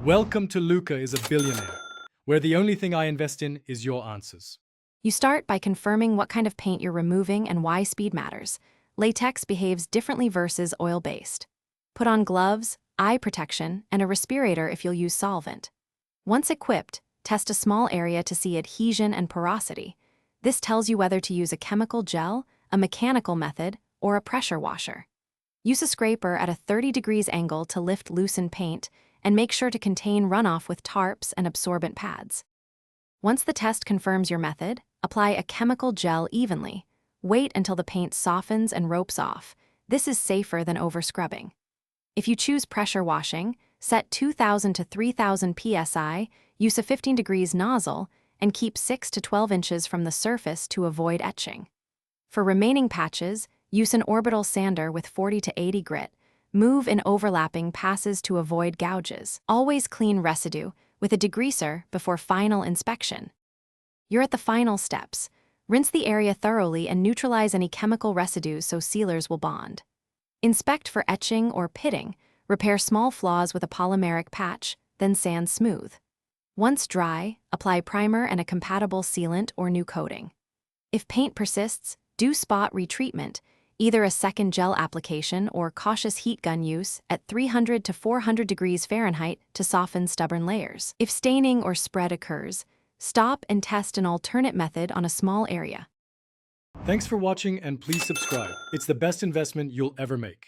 Welcome to Luca is a Billionaire, where the only thing I invest in is your answers. You start by confirming what kind of paint you're removing and why speed matters. Latex behaves differently versus oil-based. Put on gloves, eye protection, and a respirator if you'll use solvent. Once equipped, test a small area to see adhesion and porosity. This tells you whether to use a chemical gel, a mechanical method, or a pressure washer. Use a scraper at a 30 degrees angle to lift loosened paint, and make sure to contain runoff with tarps and absorbent pads. Once the test confirms your method, apply a chemical gel evenly. Wait until the paint softens and ropes off. This is safer than over-scrubbing. If you choose pressure washing, set 2,000 to 3,000 psi, use a 15 degrees nozzle, and keep 6 to 12 inches from the surface to avoid etching. For remaining patches, use an orbital sander with 40 to 80 grit. Move in overlapping passes to avoid gouges. Always clean residue with a degreaser before final inspection. You're at the final steps. Rinse the area thoroughly and neutralize any chemical residues so sealers will bond. Inspect for etching or pitting. Repair small flaws with a polymeric patch, then sand smooth. Once dry, apply primer and a compatible sealant or new coating. If paint persists, do spot retreatment, either a second gel application or cautious heat gun use at 300 to 400 degrees Fahrenheit to soften stubborn layers. If staining or spread occurs, stop and test an alternate method on a small area. Thanks for watching and please subscribe. It's the best investment you'll ever make.